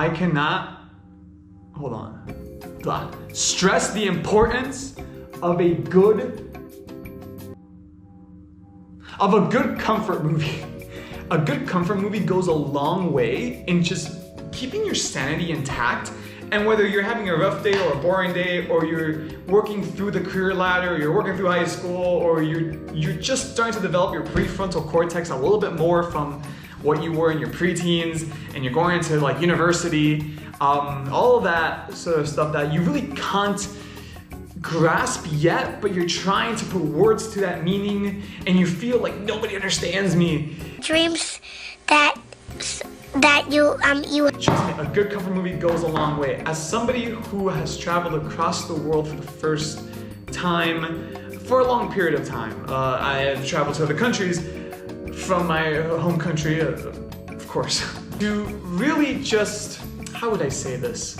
I cannot, hold on, blah, stress the importance of a good comfort movie. A good comfort movie goes a long way in just keeping your sanity intact. And whether you're having a rough day or a boring day, or you're working through the career ladder, or you're working through high school, or you're just starting to develop your prefrontal cortex a little bit more from what you were in your preteens, and you're going into like university, all of that sort of stuff that you really can't grasp yet, but you're trying to put words to that meaning, and you feel like nobody understands me. Dreams that you Trust me, a good comfort movie goes a long way. As somebody who has traveled across the world for the first time, for a long period of time, I have traveled to other countries from my home country, of course, to really just, how would I say this?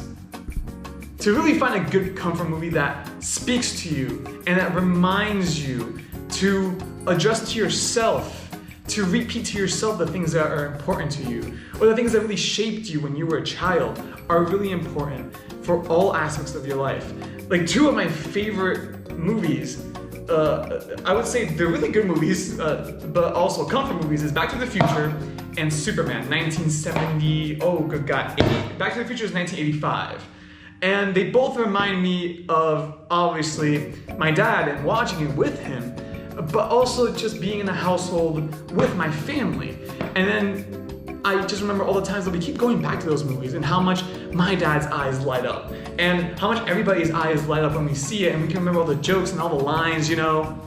To really find a good comfort movie that speaks to you and that reminds you to adjust to yourself, to repeat to yourself the things that are important to you, or the things that really shaped you when you were a child are really important for all aspects of your life. Like two of my favorite movies, I would say they're really good movies, but also comfort movies, is Back to the Future and Superman, 1970, oh good God, Back to the Future is 1985. And they both remind me of, obviously, my dad and watching it with him, but also just being in a household with my family. And then I just remember all the times that we keep going back to those movies and how much my dad's eyes light up and how much everybody's eyes light up when we see it, and we can remember all the jokes and all the lines, you know?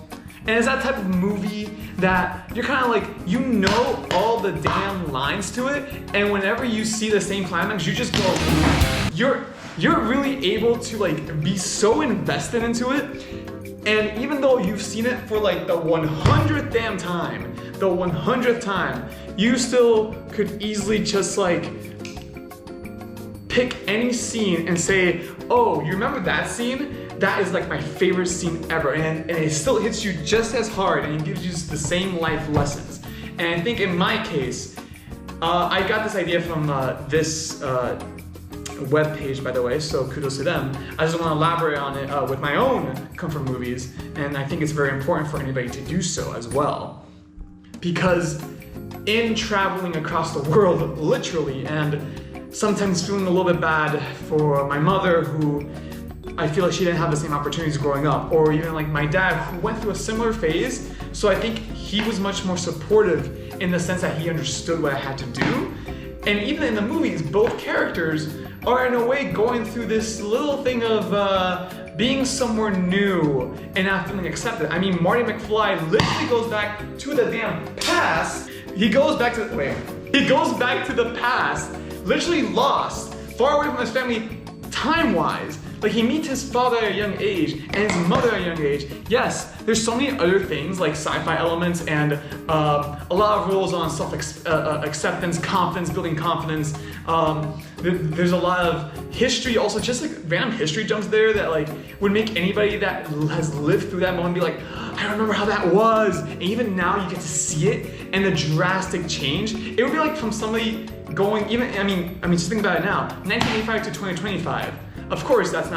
And it's that type of movie that you're kind of like, you know all the damn lines to it, and whenever you see the same climax, you just go, you're really able to like be so invested into it. And even though you've seen it for like the 100th damn time, you still could easily just like pick any scene and say, oh, you remember that scene? That is like my favorite scene ever. And it still hits you just as hard, and it gives you the same life lessons. And I think in my case, I got this idea from this web page, by the way, so kudos to them. I just want to elaborate on it with my own comfort movies, and I think it's very important for anybody to do so as well. Because in traveling across the world, literally, and sometimes feeling a little bit bad for my mother, who I feel like she didn't have the same opportunities growing up, or even like my dad, who went through a similar phase, so I think he was much more supportive in the sense that he understood what I had to do. And even in the movies, both characters are in a way going through this little thing of being somewhere new and not feeling accepted. I mean, Marty McFly literally goes back to the damn past. He goes back to the past, literally lost, far away from his family time-wise. Like, he meets his father at a young age and his mother at a young age. Yes, there's so many other things like sci-fi elements and a lot of rules on self-acceptance, confidence, building confidence. There's a lot of history, also just like random history jumps there that like would make anybody that has lived through that moment be like, I remember how that was. And even now you get to see it and the drastic change. It would be like from somebody going, I mean, just think about it now, 1985 to 2025. Of course, that's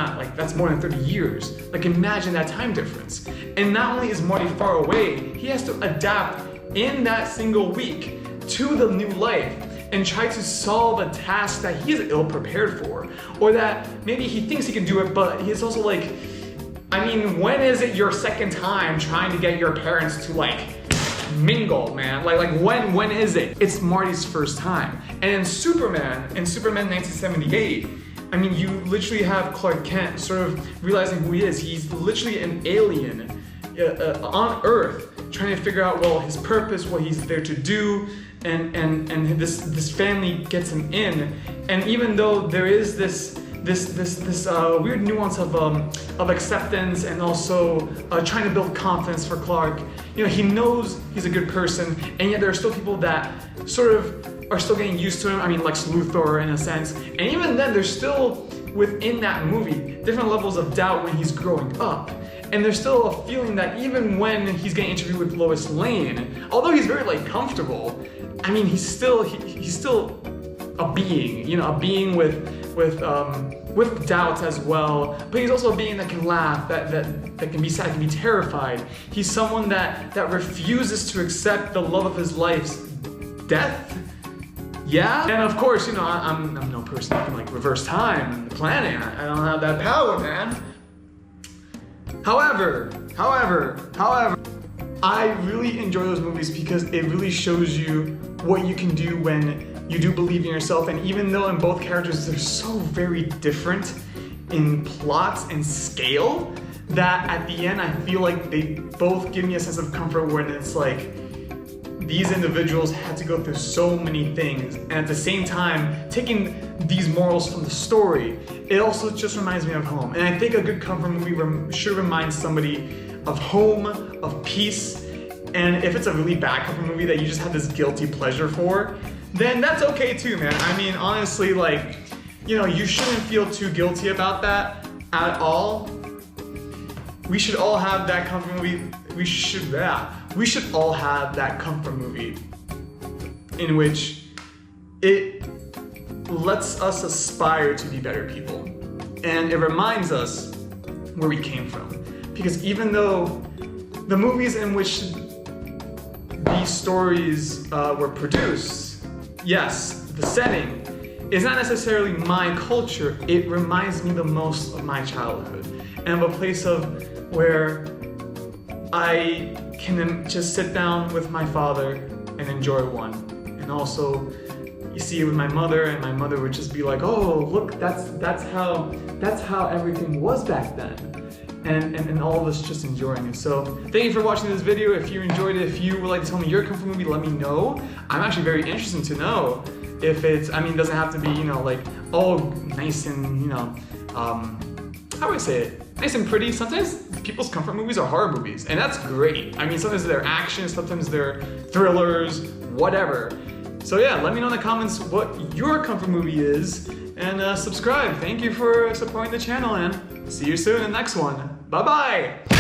more than 30 years. Like, imagine that time difference. And not only is Marty far away, he has to adapt in that single week to the new life and try to solve a task that he is ill prepared for, or that maybe he thinks he can do it, but he's also like, I mean, when is it your second time trying to get your parents to like mingle, man? Like when is it? It's Marty's first time. And in Superman 1978, I mean, you literally have Clark Kent sort of realizing who he is. He's literally an alien on Earth, trying to figure out, well, his purpose, what he's there to do, and this family gets him in. And even though there is this weird nuance of acceptance and also trying to build confidence for Clark, you know, he knows he's a good person, and yet there are still people that sort of are still getting used to him. I mean, Lex Luthor in a sense. And even then, there's still, within that movie, different levels of doubt when he's growing up. And there's still a feeling that even when he's getting interviewed with Lois Lane, although he's very like comfortable, I mean, he's still a being, you know, a being with doubts as well, but he's also a being that can laugh, that can be sad, can be terrified. He's someone that refuses to accept the love of his life's death. Yeah, and of course, you know, I'm no person who can like reverse time and the planet. I don't have that power, man. However, I really enjoy those movies because it really shows you what you can do when you do believe in yourself. And even though in both characters they're so very different in plots and scale, that at the end I feel like they both give me a sense of comfort when it's like these individuals had to go through so many things, and at the same time taking these morals from the story, it also just reminds me of home. And I think a good comfort movie should remind somebody of home, of peace. And if it's a really bad comfort movie that you just have this guilty pleasure for, then that's okay too, man. I mean, honestly, like, you know, you shouldn't feel too guilty about that at all. We should all have that comfort movie. We should all have that comfort movie in which it lets us aspire to be better people. And it reminds us where we came from. Because even though the movies in which these stories were produced, yes, the setting is not necessarily my culture, it reminds me the most of my childhood and of a place of where I can just sit down with my father and enjoy one. And also, you see it with my mother, and my mother would just be like, "Oh, look, that's how everything was back then." And all of us just enjoying it. So thank you for watching this video. If you enjoyed it, if you would like to tell me your comfort movie, let me know. I'm actually very interested to know if it's, I mean, it doesn't have to be, you know, like, all nice and, you know, how would I say it? Nice and pretty. Sometimes people's comfort movies are horror movies, and that's great. I mean, sometimes they're action, sometimes they're thrillers, whatever. So yeah, let me know in the comments what your comfort movie is, and subscribe. Thank you for supporting the channel, and see you soon in the next one. Bye-bye!